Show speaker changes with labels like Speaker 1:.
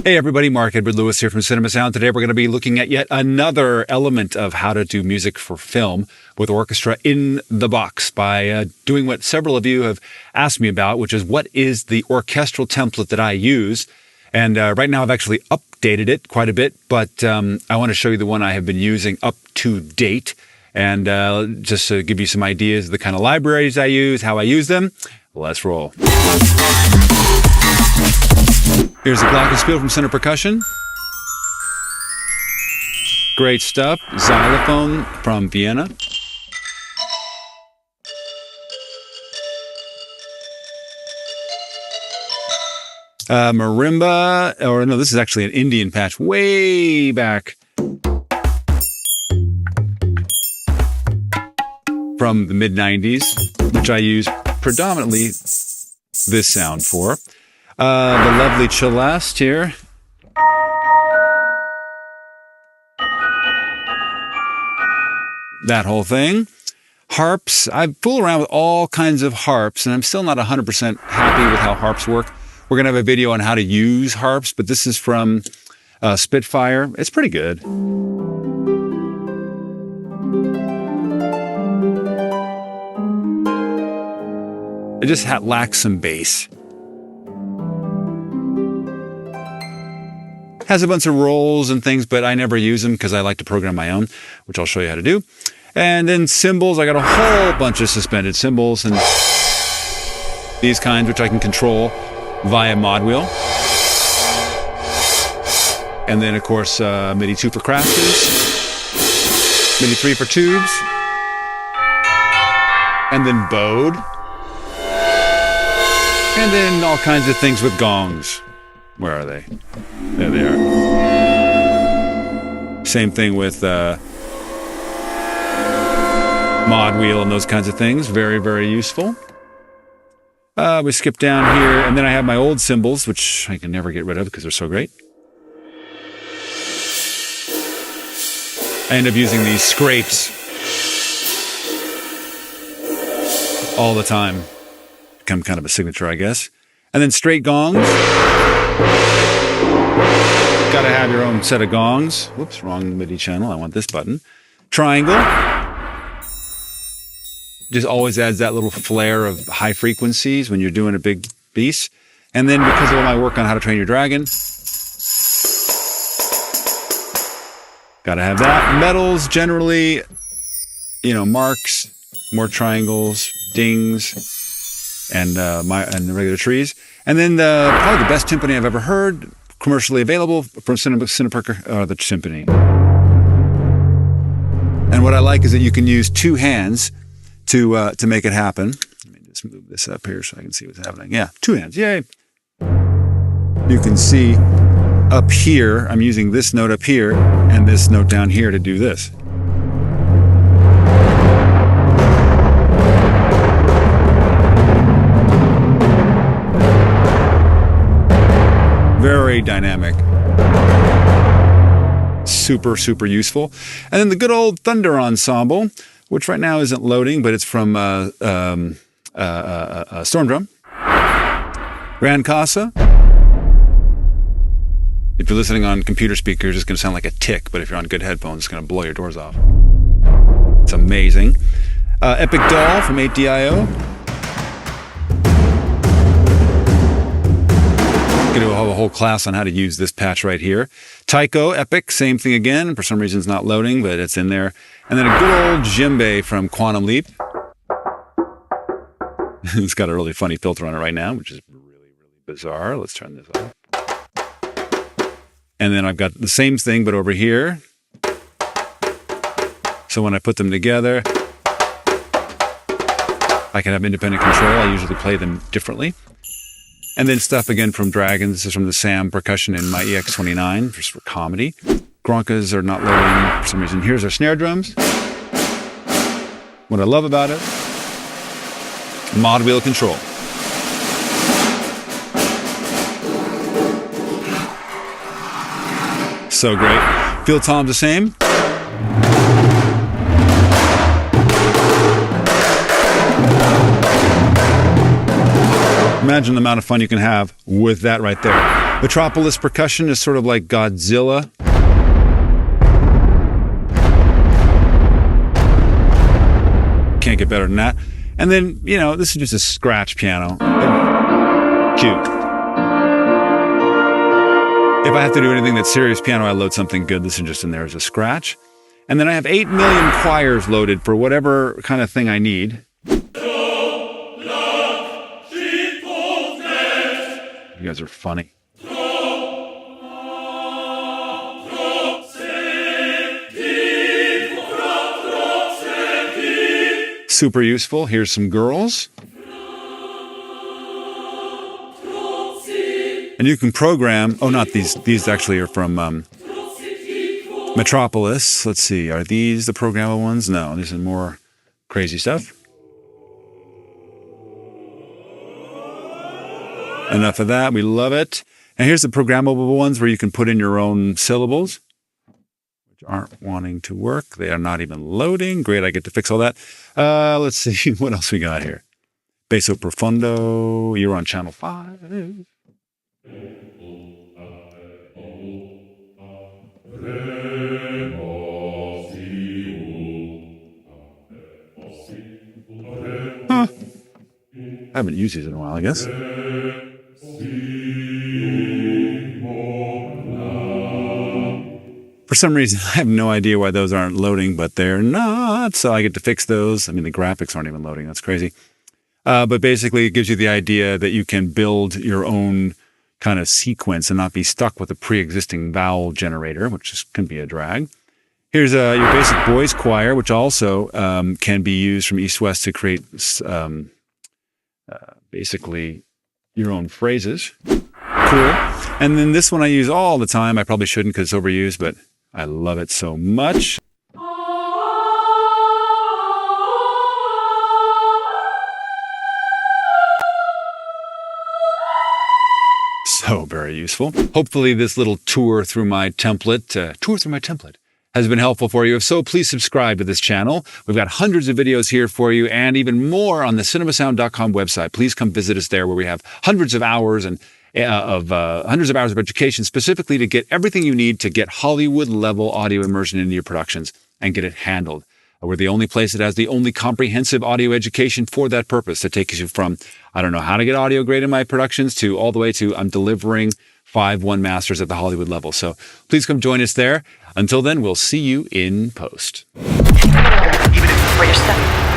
Speaker 1: Hey everybody, Mark Edward Lewis here from Cinema Sound. Today we're going to be looking at yet another element of how to do music for film with orchestra in the box by doing what several of you have asked me about, which is what is the orchestral template that I use. And right now I've actually updated it quite a bit, but I want to show you the one I have been using up to date. And just to give you some ideas of the kind of libraries I use, how I use them, let's roll. Here's the glockenspiel from Center Percussion. Great stuff. Xylophone from Vienna. Marimba, or no, this is actually an Indian patch way back from the mid-90s, which I use predominantly this sound for. The lovely celeste here. That whole thing. Harps. I fool around with all kinds of harps, and I'm still not 100% happy with how harps work. We're going to have a video on how to use harps, but this is from Spitfire. It's pretty good. It just lacks some bass. Has a bunch of rolls and things, but I never use them because I like to program my own, which I'll show you how to do. And then cymbals, I got a whole bunch of suspended cymbals and these kinds, which I can control via mod wheel. And then, of course, MIDI 2 for crashes, MIDI 3 for tubes, and then bowed. And then all kinds of things with gongs. Where are they? There they are. Same thing with mod wheel and those kinds of things. Very, very useful. We skip down here, and then I have my old cymbals, which I can never get rid of because they're so great. I end up using these scrapes all the time. Become kind of a signature, I guess. And then straight gongs. Got to have your own set of gongs. Whoops, wrong MIDI channel. I want this button. Triangle. Just always adds that little flair of high frequencies when you're doing a big piece. And then because of all my work on How to Train Your Dragon, got to have that. Metals, generally, you know, marks, more triangles, dings, and the regular trees. And then probably the best timpani I've ever heard, commercially available from the timpani. And what I like is that you can use two hands to make it happen. Let me just move this up here so I can see what's happening. Yeah, two hands. Yay! You can see up here, I'm using this note up here and this note down here to do this. Very dynamic. Super, super useful. And then the good old Thunder Ensemble, which right now isn't loading, but it's from Storm Drum. Grand Casa. If you're listening on computer speakers, it's going to sound like a tick, but if you're on good headphones, it's going to blow your doors off. It's amazing. Epic Doll from 8DIO. Going to have a whole class on how to use this patch right here. Taiko, Epic, same thing again. For some reason it's not loading, but it's in there. And then a good old djembe from Quantum Leap. It's got a really funny filter on it right now, which is really, really bizarre. Let's turn this off. And then I've got the same thing, but over here. So when I put them together, I can have independent control. I usually play them differently. And then stuff again from Dragon. This is from the Sam Percussion in my EX29, just for comedy. Gronkas are not loading for some reason. Here's our snare drums. What I love about it, mod wheel control. So great. Field tom's the same. Imagine the amount of fun you can have with that right there. Metropolis Percussion is sort of like Godzilla. Can't get better than that. And then, you know, this is just a scratch piano. Cute. If I have to do anything that's serious piano, I load something good. This is just in there as a scratch. And then I have 8 million choirs loaded for whatever kind of thing I need. You guys are funny. Super useful. Here's some girls. And you can program, oh, not these. These actually are from Metropolis. Let's see, are these the programmable ones? No, these are more crazy stuff. Enough of that, we love it. And here's the programmable ones where you can put in your own syllables, which aren't wanting to work. They are not even loading. Great, I get to fix all that. Let's see, what else we got here? Basso Profondo, you're on channel 5. Huh. I haven't used these in a while, I guess. For some reason, I have no idea why those aren't loading, but they're not, so I get to fix those. I mean, the graphics aren't even loading. That's crazy. But basically, it gives you the idea that you can build your own kind of sequence and not be stuck with a pre-existing vowel generator, which can be a drag. Here's your basic boys choir, which also can be used from east-west to create basically your own phrases. Cool. And then this one I use all the time. I probably shouldn't because it's overused, but I love it so much. So very useful. Hopefully this little tour through my template, has been helpful for you. If so, please subscribe to this channel. We've got hundreds of videos here for you and even more on the cinemasound.com website. Please come visit us there where we have hundreds of hours of education specifically to get everything you need to get Hollywood-level audio immersion into your productions and get it handled. We're the only place that has the only comprehensive audio education for that purpose that takes you from, I don't know how to get audio great in my productions to all the way to I'm delivering 5-1 masters at the Hollywood level. So please come join us there. Until then, we'll see you in post.
Speaker 2: Even if it's for yourself.